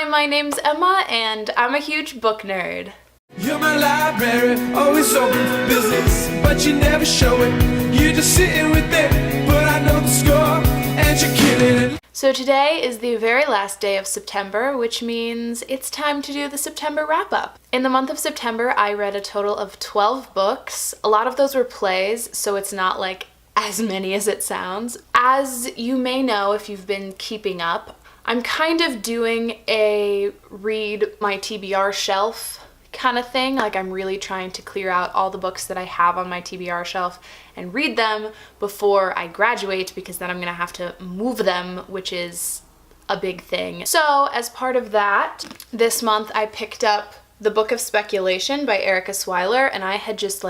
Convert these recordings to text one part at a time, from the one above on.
Hi, my name's Emma, and I'm a huge book nerd. You're my library, always open for business, but you never show it. You're just sitting with it, but I know the score, and you're killing it. So today is the very last day of September, which means it's time to do the September wrap-up. In the month of September, I read a total of 12 books. A lot of those were plays, so it's not like as many as it sounds. As you may know if you've been keeping up, I'm kind of doing a read my TBR shelf kind of thing. Like, I'm really trying to clear out all the books that I have on my TBR shelf and read them before I graduate, because then I'm gonna have to move them, which is a big thing. So as part of that, this month I picked up The Book of Speculation by Erica Swyler, and I had just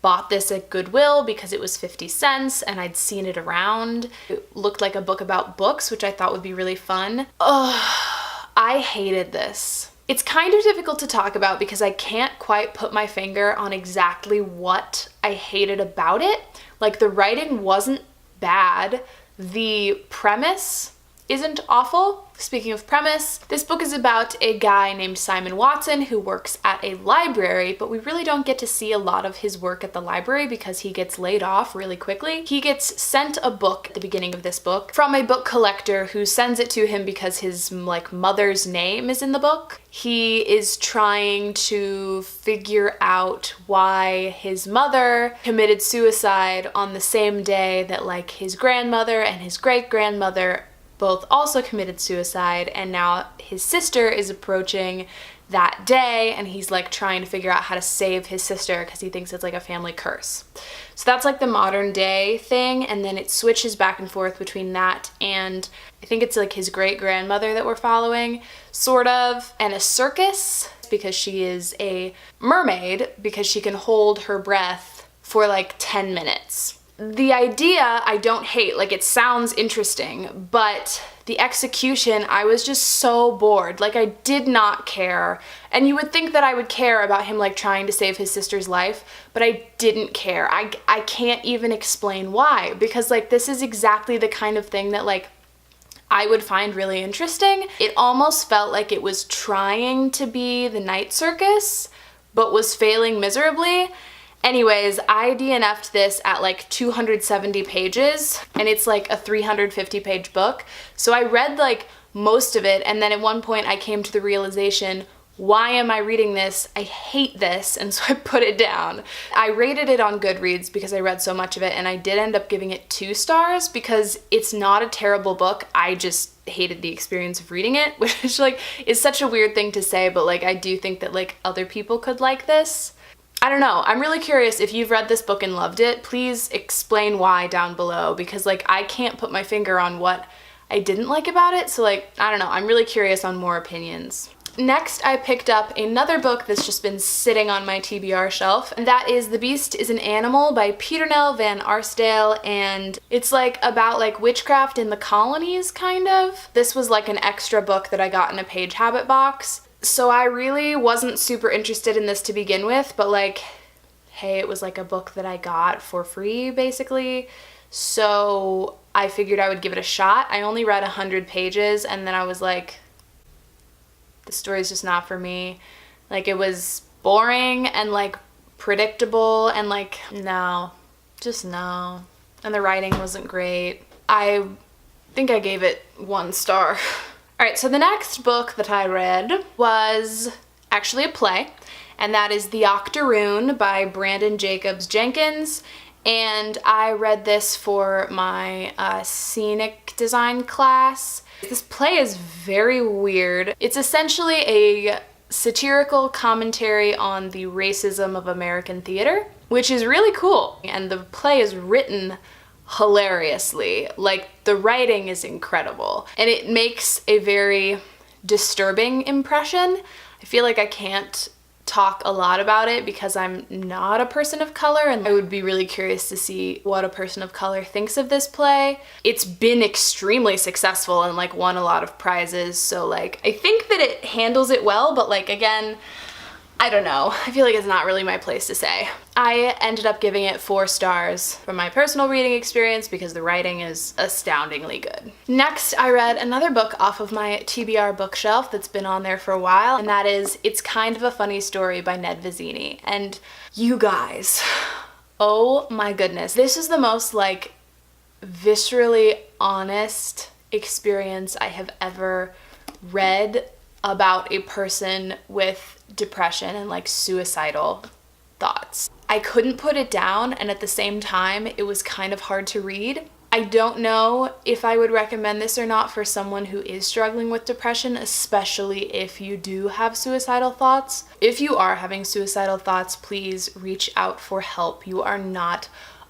bought this at Goodwill because it was 50 cents and I'd seen it around. It looked like a book about books, which I thought would be really fun. Ugh, I hated this. It's kind of difficult to talk about because I can't quite put my finger on exactly what I hated about it. Like, the writing wasn't bad. The premise isn't awful. Speaking of premise, this book is about a guy named Simon Watson who works at a library, but we really don't get to see a lot of his work at the library because he gets laid off really quickly. He gets sent a book at the beginning of this book from a book collector who sends it to him because his mother's name is in the book. He is trying to figure out why his mother committed suicide on the same day that his grandmother and his great-grandmother both also committed suicide, and now his sister is approaching that day, and he's trying to figure out how to save his sister because he thinks it's a family curse. So that's the modern day thing, and then it switches back and forth between that and I think it's his great-grandmother that we're following, sort of, and a circus, because she is a mermaid because she can hold her breath for 10 minutes. The idea I don't hate, it sounds interesting, but the execution, I was just so bored. I did not care. And you would think that I would care about him trying to save his sister's life, but I didn't care. I can't even explain why, because this is exactly the kind of thing that I would find really interesting. It almost felt like it was trying to be The Night Circus, but was failing miserably. Anyways, I DNF'd this at 270 pages, and it's a 350 page book. So I read most of it, and then at one point I came to the realization, why am I reading this? I hate this, and so I put it down. I rated it on Goodreads because I read so much of it, and I did end up giving it 2 stars because it's not a terrible book. I just hated the experience of reading it, which is such a weird thing to say, but I do think that other people could like this. I don't know. I'm really curious if you've read this book and loved it. Please explain why down below, because I can't put my finger on what I didn't like about it. So I don't know. I'm really curious on more opinions. Next, I picked up another book that's just been sitting on my TBR shelf, and that is The Beast is an Animal by Pieternel van Arsdale, and it's about witchcraft in the colonies, kind of. This was an extra book that I got in a Page Habit box. So I really wasn't super interested in this to begin with, but hey, it was a book that I got for free, basically. So I figured I would give it a shot. I only read 100 pages, and then I was the story's just not for me. It was boring and predictable and no, just no. And the writing wasn't great. I think I gave it 1 star. Alright, so the next book that I read was actually a play, and that is The Octoroon by Brandon Jacobs Jenkins, and I read this for my scenic design class. This play is very weird. It's essentially a satirical commentary on the racism of American theater, which is really cool, and the play is written hilariously. The writing is incredible, and it makes a very disturbing impression. I feel I can't talk a lot about it because I'm not a person of color, and I would be really curious to see what a person of color thinks of this play. It's been extremely successful and won a lot of prizes, so I think that it handles it well, but again, I don't know. I feel like it's not really my place to say. I ended up giving it 4 stars from my personal reading experience because the writing is astoundingly good. Next, I read another book off of my TBR bookshelf that's been on there for a while, and that is It's Kind of a Funny Story by Ned Vizzini. And you guys, oh my goodness, this is the most like viscerally honest experience I have ever read about a person with depression and like suicidal thoughts. I couldn't put it down, and at the same time it was kind of hard to read. I don't know if I would recommend this or not for someone who is struggling with depression, especially if you do have suicidal thoughts. If you are having suicidal thoughts, please reach out for help. You are not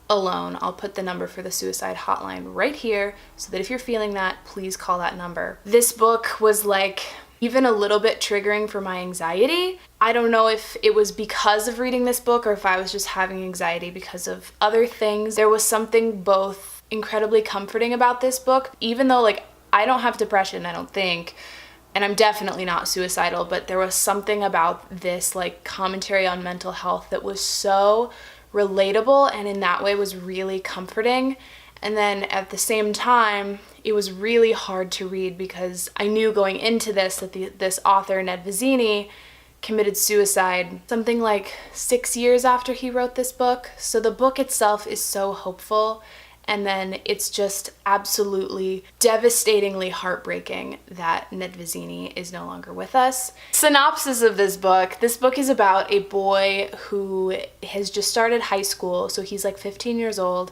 alone. I'll put the number for the suicide hotline right here so that if you're feeling that, please call that number. This book was like even a little bit triggering for my anxiety. I don't know if it was because of reading this book or if I was just having anxiety because of other things. There was something both incredibly comforting about this book, even though like I don't have depression, I don't think, and I'm definitely not suicidal, but there was something about this like commentary on mental health that was so relatable and in that way was really comforting. And then at the same time, it was really hard to read because I knew going into this that this author, Ned Vizzini, committed suicide something like 6 years after he wrote this book. So the book itself is so hopeful, and then it's just absolutely devastatingly heartbreaking that Ned Vizzini is no longer with us. Synopsis of this book is about a boy who has just started high school, so he's like 15 years old,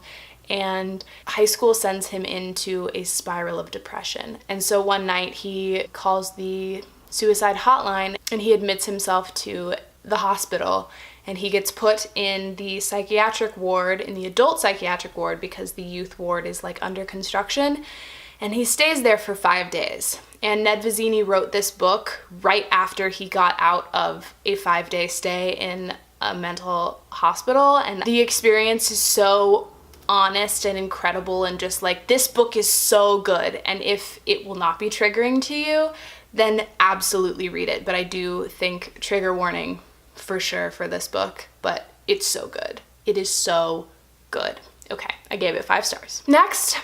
and high school sends him into a spiral of depression. And so one night he calls the suicide hotline and he admits himself to the hospital, and he gets put in the psychiatric ward, in the adult psychiatric ward, because the youth ward is like under construction, and he stays there for 5 days. And Ned Vizzini wrote this book right after he got out of a 5-day stay in a mental hospital, and the experience is so honest and incredible, and just like, this book is so good, and if it will not be triggering to you, then absolutely read it. But I do think trigger warning for sure for this book, but it's so good. It is so good. Okay, I gave it 5 stars. Next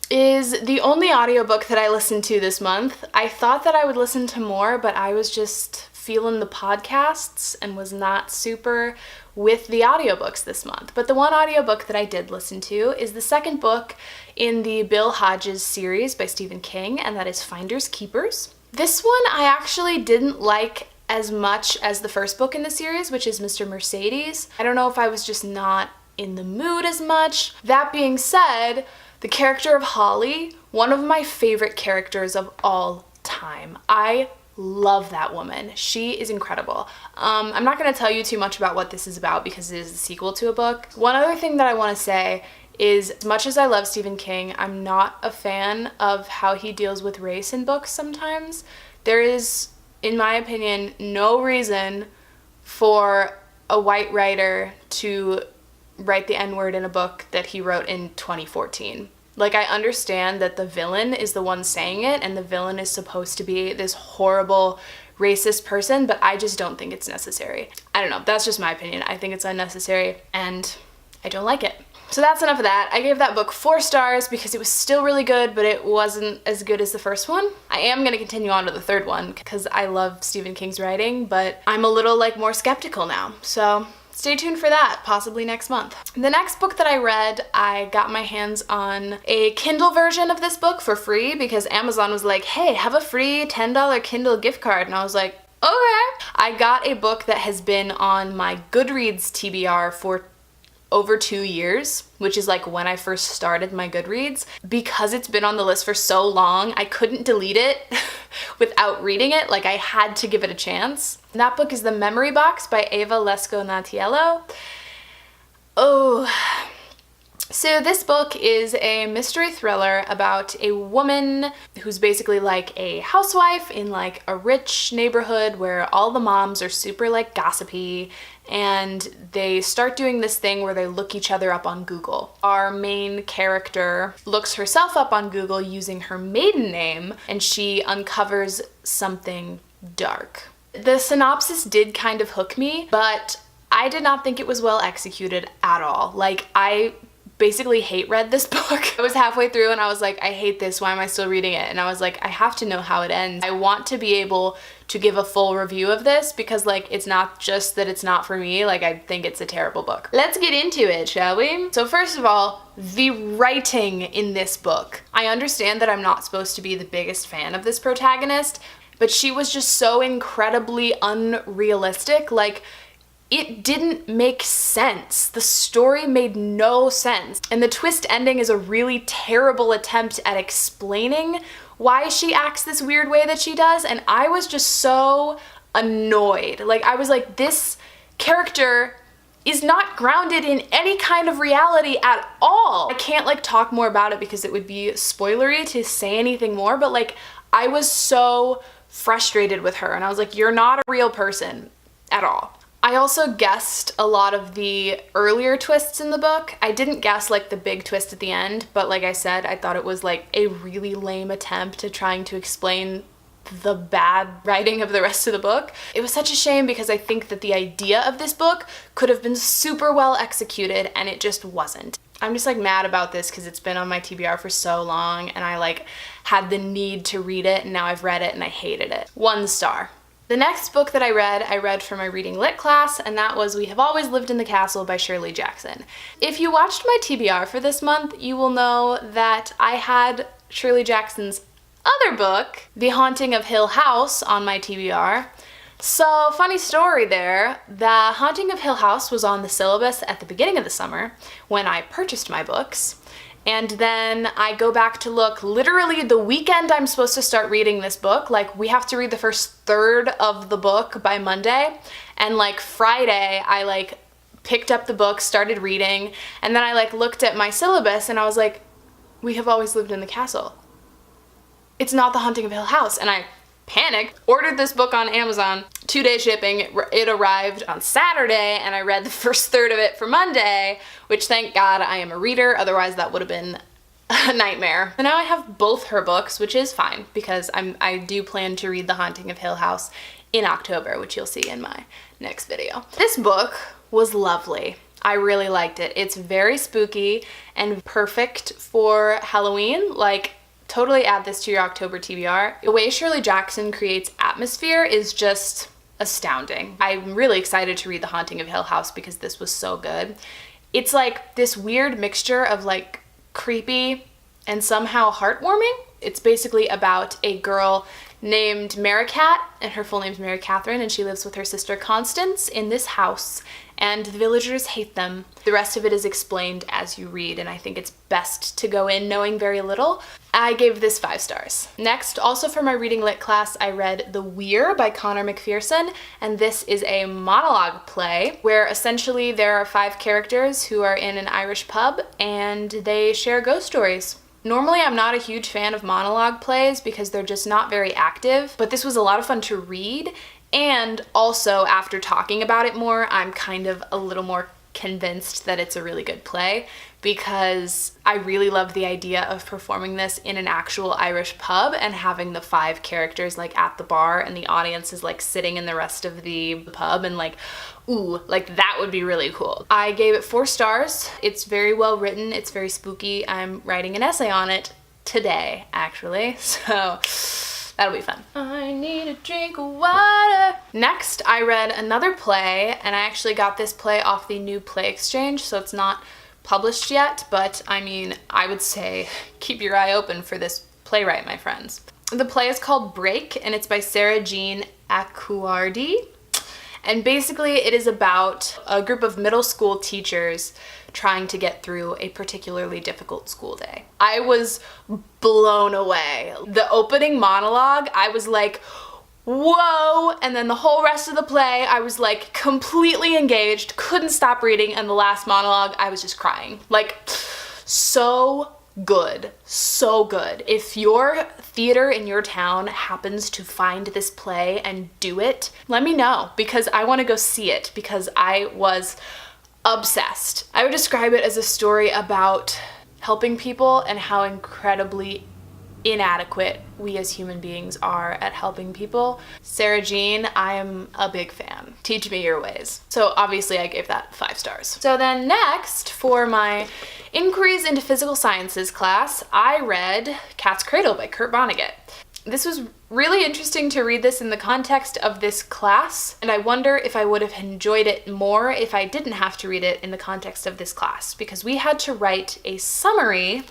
is the only audiobook that I listened to this month. I thought that I would listen to more, but I was just feeling the podcasts and was not super with the audiobooks this month. But the one audiobook that I did listen to is the second book in the Bill Hodges series by Stephen King, and that is Finders Keepers. This one I actually didn't like as much as the first book in the series, which is Mr. Mercedes. I don't know if I was just not in the mood as much. That being said, the character of Holly, one of my favorite characters of all time. I love that woman. She is incredible. I'm not going to tell you too much about what this is about because it is a sequel to a book. One other thing that I want to say is, as much as I love Stephen King, I'm not a fan of how he deals with race in books sometimes. There is, in my opinion, no reason for a white writer to write the N-word in a book that he wrote in 2014. Like, I understand that the villain is the one saying it, and the villain is supposed to be this horrible racist person, but I just don't think it's necessary. I don't know, that's just my opinion. I think it's unnecessary, and I don't like it. So that's enough of that. I gave that book 4 stars because it was still really good, but it wasn't as good as the first one. I am going to continue on to the third one because I love Stephen King's writing, but I'm a little like more skeptical now. So stay tuned for that, possibly next month. The next book that I read, I got my hands on a Kindle version of this book for free because Amazon was like, hey, have a free $10 Kindle gift card. And I was like, okay. I got a book that has been on my Goodreads TBR for over 2 years, which is like when I first started my Goodreads. Because it's been on the list for so long, I couldn't delete it without reading it. Like, I had to give it a chance. And that book is The Memory Box by Eva Lesko Natiello. Oh, so this book is a mystery thriller about a woman who's basically like a housewife in like a rich neighborhood where all the moms are super like gossipy, and they start doing this thing where they look each other up on Google. Our main character looks herself up on Google using her maiden name, and she uncovers something dark. The synopsis did kind of hook me, but I did not think it was well executed at all. Like, I basically hate-read this book. I was halfway through and I was like, I hate this, why am I still reading it? And I was like, I have to know how it ends. I want to be able to give a full review of this because, like, it's not just that it's not for me, like, I think it's a terrible book. Let's get into it, shall we? So first of all, the writing in this book. I understand that I'm not supposed to be the biggest fan of this protagonist, but she was just so incredibly unrealistic. Like, it didn't make sense. The story made no sense. And the twist ending is a really terrible attempt at explaining why she acts this weird way that she does. And I was just so annoyed. Like, I was like, this character is not grounded in any kind of reality at all. I can't like talk more about it because it would be spoilery to say anything more, but like, I was so frustrated with her and I was like, you're not a real person at all. I also guessed a lot of the earlier twists in the book. I didn't guess like the big twist at the end, but like I said, I thought it was like a really lame attempt at trying to explain the bad writing of the rest of the book. It was such a shame because I think that the idea of this book could have been super well executed and it just wasn't. I'm just like mad about this because it's been on my TBR for so long and I like had the need to read it and now I've read it and I hated it. 1 star. The next book that I read for my reading lit class, and that was We Have Always Lived in the Castle by Shirley Jackson. If you watched my TBR for this month, you will know that I had Shirley Jackson's other book, The Haunting of Hill House, on my TBR. So, funny story there, The Haunting of Hill House was on the syllabus at the beginning of the summer when I purchased my books. And then I go back to look literally the weekend I'm supposed to start reading this book. Like, we have to read the first third of the book by Monday. And like Friday, I like picked up the book, started reading, and then I like looked at my syllabus and I was like, We Have Always Lived in the Castle. It's not The Haunting of Hill House. And I panicked, ordered this book on Amazon, 2-day shipping. It arrived on Saturday and I read the first third of it for Monday, which thank God I am a reader, otherwise that would have been a nightmare. So now I have both her books, which is fine because I do plan to read The Haunting of Hill House in October, which you'll see in my next video. This book was lovely. I really liked it. It's very spooky and perfect for Halloween. Like, totally add this to your October TBR. The way Shirley Jackson creates atmosphere is just astounding. I'm really excited to read The Haunting of Hill House because this was so good. It's like this weird mixture of like creepy and somehow heartwarming. It's basically about a girl named Maricat, and her full name's Mary Catherine, and she lives with her sister Constance in this house, and the villagers hate them. The rest of it is explained as you read, and I think it's best to go in knowing very little. I gave this 5 stars. Next, also for my reading lit class, I read The Weir by Conor McPherson, and this is a monologue play where essentially there are 5 characters who are in an Irish pub and they share ghost stories. Normally, I'm not a huge fan of monologue plays because they're just not very active, but this was a lot of fun to read, and also after talking about it more, I'm kind of a little more convinced that it's a really good play because I really love the idea of performing this in an actual Irish pub and having the 5 characters like at the bar and the audience is like sitting in the rest of the pub and like, ooh, like that would be really cool. I gave it 4 stars. It's very well written. It's very spooky. I'm writing an essay on it today, actually, so that'll be fun. I need a drink of water. Next, I read another play, and I actually got this play off the New Play Exchange, so it's not published yet, but I mean, I would say keep your eye open for this playwright, my friends. The play is called Break, and it's by Sarah Jean Acquardi. And basically it is about a group of middle school teachers trying to get through a particularly difficult school day. I was blown away. The opening monologue, I was like, whoa, and then the whole rest of the play, I was like completely engaged, couldn't stop reading, and the last monologue, I was just crying. Like, so good, so good. If your theater in your town happens to find this play and do it, let me know because I want to go see it because I was obsessed. I would describe it as a story about helping people and how incredibly inadequate we as human beings are at helping people. Sarah Jean, I am a big fan. Teach me your ways. So obviously I gave that 5 stars. So then next, for my Inquiries into Physical Sciences class, I read Cat's Cradle by Kurt Vonnegut. This was really interesting to read this in the context of this class, and I wonder if I would have enjoyed it more if I didn't have to read it in the context of this class, because we had to write a summary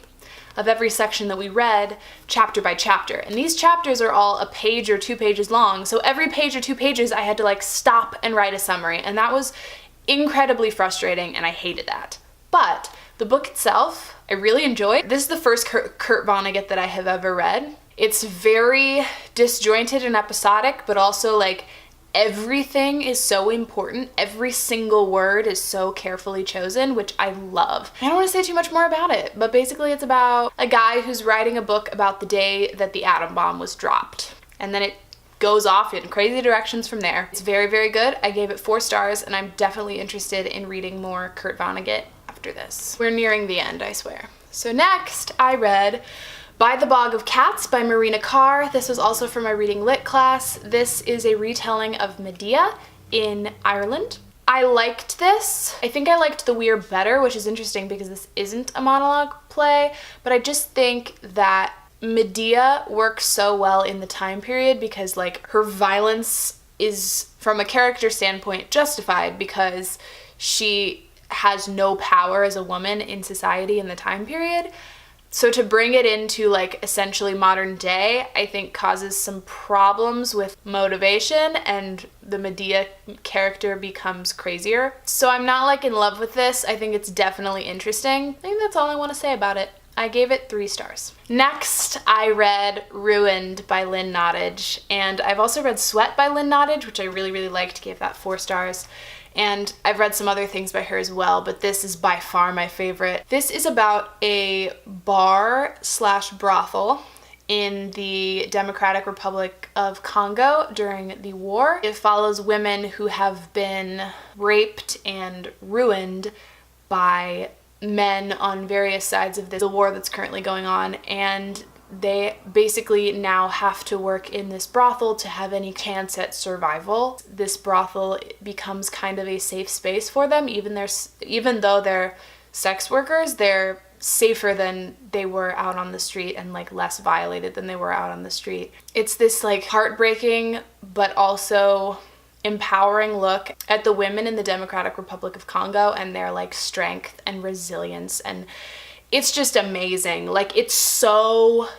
of every section that we read chapter by chapter. And these chapters are all a page or 2 pages long, so every page or 2 pages I had to like stop and write a summary, and that was incredibly frustrating, and I hated that. But the book itself, I really enjoyed. This is the first Kurt Vonnegut that I have ever read. It's very disjointed and episodic, but also like everything is so important. Every single word is so carefully chosen, which I love. I don't want to say too much more about it, but basically it's about a guy who's writing a book about the day that the atom bomb was dropped. And then it goes off in crazy directions from there. It's very, very good. I gave it 4 stars, and I'm definitely interested in reading more Kurt Vonnegut after this. We're nearing the end, I swear. So next, I read By the Bog of Cats by Marina Carr. This was also for my reading lit class. This is a retelling of Medea in Ireland. I liked this. I think I liked The Weir better, which is interesting because this isn't a monologue play, but I just think that Medea works so well in the time period because like her violence is, from a character standpoint, justified because she has no power as a woman in society in the time period. So to bring it into like essentially modern day, I think causes some problems with motivation, and the Medea character becomes crazier. So I'm not like in love with this. I think it's definitely interesting. I think that's all I want to say about it. I gave it 3 stars. Next, I read Ruined by Lynn Nottage, and I've also read Sweat by Lynn Nottage, which I really, really liked, gave that 4 stars. And I've read some other things by her as well, but this is by far my favorite. This is about a bar/brothel in the Democratic Republic of Congo during the war. It follows women who have been raped and ruined by men on various sides of the war that's currently going on, and they basically now have to work in this brothel to have any chance at survival. This brothel becomes kind of a safe space for them. Even though they're sex workers, they're safer than they were out on the street and like less violated than they were out on the street. It's this like heartbreaking but also empowering look at the women in the Democratic Republic of Congo and their like strength and resilience, and it's just amazing. Like, it's so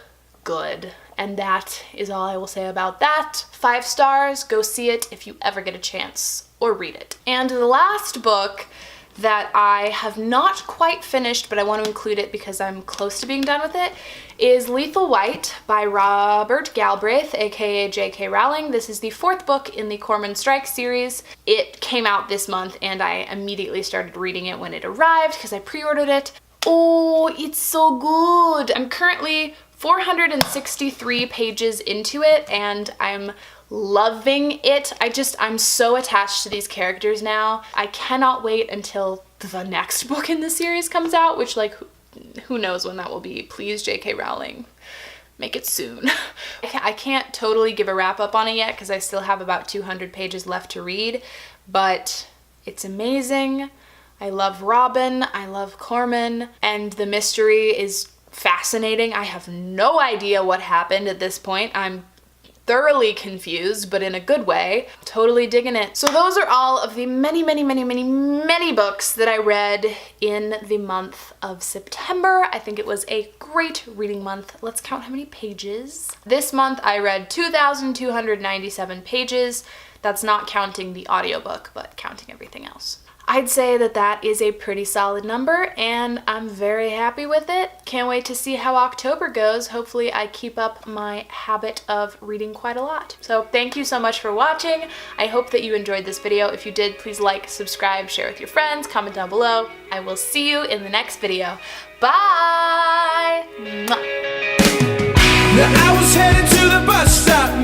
good. And that is all I will say about that. 5 stars. Go see it if you ever get a chance, or read it. And the last book that I have not quite finished, but I want to include it because I'm close to being done with it, is Lethal White by Robert Galbraith, aka J.K. Rowling. This is the 4th book in the Cormoran Strike series. It came out this month, and I immediately started reading it when it arrived because I pre-ordered it. Oh, it's so good. I'm currently 463 pages into it, and I'm loving it. I'm so attached to these characters now. I cannot wait until the next book in the series comes out, which like, who knows when that will be. Please, J.K. Rowling, make it soon. I can't totally give a wrap up on it yet because I still have about 200 pages left to read, but it's amazing. I love Robin, I love Corman, and the mystery is fascinating. I have no idea what happened at this point. I'm thoroughly confused, but in a good way. Totally digging it. So those are all of the many, many, many, many, many books that I read in the month of September. I think it was a great reading month. Let's count how many pages. This month I read 2,297 pages. That's not counting the audiobook, but counting everything else. I'd say that that is a pretty solid number, and I'm very happy with it. Can't wait to see how October goes. Hopefully I keep up my habit of reading quite a lot. So thank you so much for watching. I hope that you enjoyed this video. If you did, please like, subscribe, share with your friends, comment down below. I will see you in the next video. Bye! Mwah. Now I was headed to the bus stop.